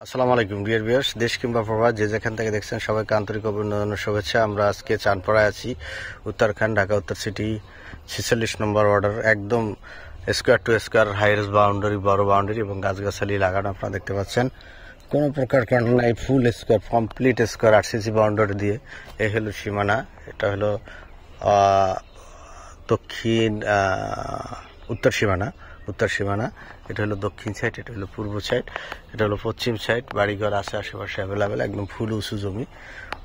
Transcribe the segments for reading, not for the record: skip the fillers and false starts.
আসসালামু আলাইকুম dear viewers, দেশ কিংবা প্রবাস যে যেখান থেকে দেখছেন সবাইকে আন্তরিক অভিনন্দন ও শুভেচ্ছা। আমরা আজকে চাঁদপাড়ায় আছি, উত্তরাখণ্ড, ঢাকা উত্তর সিটি, 46 নম্বর ওয়ার্ডার। একদম স্কোয়ার টু স্কোয়ার হাইরেস বাউন্ডারি, বড় বাউন্ডারি এবং গাছগাছালি লাগানো আপনারা দেখতে পাচ্ছেন। কোনো প্রকার কন্ট্রোল নাই, full square, complete square RCC boundary দিয়ে। এই হলো সীমানা। এটা হলো দক্ষিণ উত্তর সীমানা। এটা হলো দক্ষিণ সাইড, এটা হলো পূর্ব সাইড, এটা হলো পশ্চিম সাইড। বাড়িঘর আছে আশেপাশে অ্যাভেলেবেল। একদম ফুল উঁচু জমি,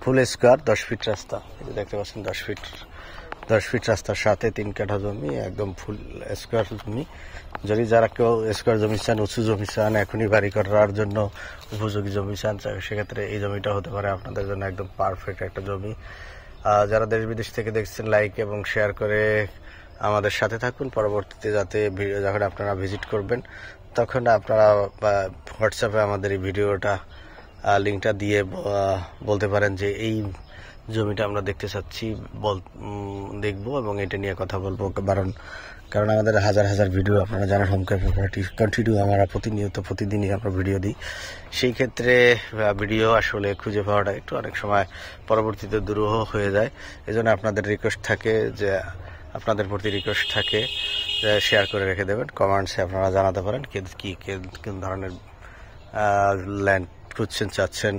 ফুল স্কোয়ার, 10 ফিট রাস্তা। এটা দেখতে পাচ্ছেন 10 ফিট রাস্তার সাথে 3 কাঠা জমি, একদম ফুল স্কোয়ার জমি। যদি যারা কেউ স্কোয়ার জমি চান, উঁচু জমি চান, এখনই বাড়ি করার জন্য উপযোগী জমি চান, সেক্ষেত্রে এই জমিটা হতে পারে আপনাদের জন্য একদম পারফেক্ট একটা জমি। যারা দেশ বিদেশ থেকে দেখছেন, লাইক এবং শেয়ার করে আমাদের সাথে থাকুন। পরবর্তীতে যাতে যখন আপনারা ভিজিট করবেন তখন আপনারা হোয়াটসঅ্যাপে আমাদের এই ভিডিওটা লিঙ্কটা দিয়ে বলতে পারেন যে এই জমিটা আমরা দেখতে চাচ্ছি, দেখবো এবং এটা নিয়ে কথা বলবো। কারণ আমাদের হাজার হাজার ভিডিও, আপনারা জানেন, হোম কেয়ার প্রপার্টি কন্টিনিউ আমরা প্রতিদিনই আমরা ভিডিও দিই। সেই ক্ষেত্রে ভিডিও আসলে খুঁজে পাওয়াটা একটু অনেক সময় পরবর্তীতে দুরূহ হয়ে যায়। এজন্য আপনাদের প্রতি রিকোয়েস্ট থাকে যে শেয়ার করে রেখে দেবেন। কমেন্টসে আপনারা জানাতে পারেন কোন ধরনের ল্যান্ড খুঁজছেন, চাচ্ছেন।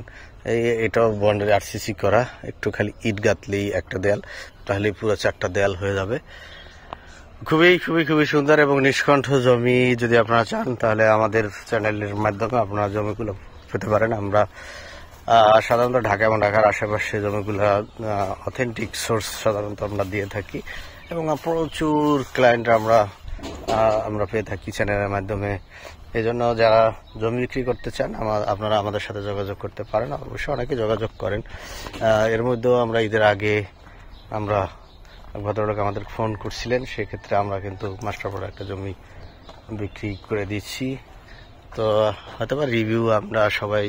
এটাও বাউন্ডারি আরসিসি করা, একটু খালি ইট গাঁথলেই একটা দেয়াল, তাহলে পুরো 4টা দেয়াল হয়ে যাবে। খুবই খুবই খুবই সুন্দর এবং নিষ্কণ্ঠ জমি। যদি আপনারা চান তাহলে আমাদের চ্যানেলের মাধ্যমে আপনারা জমিগুলো পেতে পারেন। আমরা সাধারণত ঢাকা এবং ঢাকার আশেপাশে জমিগুলো অথেন্টিক সোর্স সাধারণত আমরা দিয়ে থাকি এবং প্রচুর ক্লায়েন্ট আমরা পেয়ে থাকি চ্যানেলের মাধ্যমে। এই জন্য যারা জমি বিক্রি করতে চান আপনারা আমাদের সাথে যোগাযোগ করতে পারেন। অবশ্যই অনেকে যোগাযোগ করেন। এর মধ্যেও আমরা ঈদের আগে ভদ্রলোক আমাদের ফোন করছিলেন, সেক্ষেত্রে আমরা কিন্তু মাস্টারপাড়া একটা জমি বিক্রি করে দিচ্ছি। তো হয়তো বা রিভিউ আমরা সবাই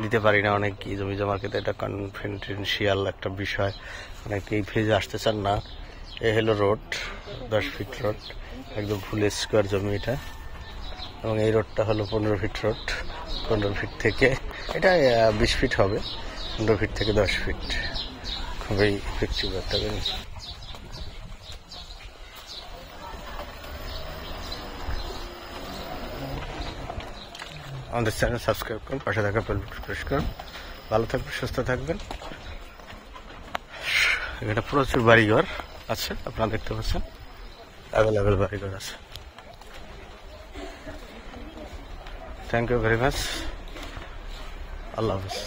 দিতে পারি না, অনেকেই জমি জমার ক্ষেত্রে এটা কনফিডেন্সিয়াল একটা বিষয়, অনেকে এই ফেজে আসতে চান না। এ হলো রোড, 10 ফিট রোড, একদম ফুল স্কোয়ার জমি এটা। এবং এই রোডটা হলো 15 ফিট রোড। 15 ফিট থেকে এটা 20 ফিট হবে, 15 ফিট থেকে 10 ফিট। খুবই ইফেক্টিভ একটা জিনিস। আমাদের চ্যানেল সাবস্ক্রাইব করুন, পাশে থাকা বেল বাটন প্রেস করুন। ভালো থাকবেন, সুস্থ থাকবেন। এখানে প্রচুর বাড়িঘর আছে, আপনারা দেখতে পাচ্ছেন, অ্যাভেলেবেল বাড়িঘর আছে। Thank you very much. Allah Hafiz.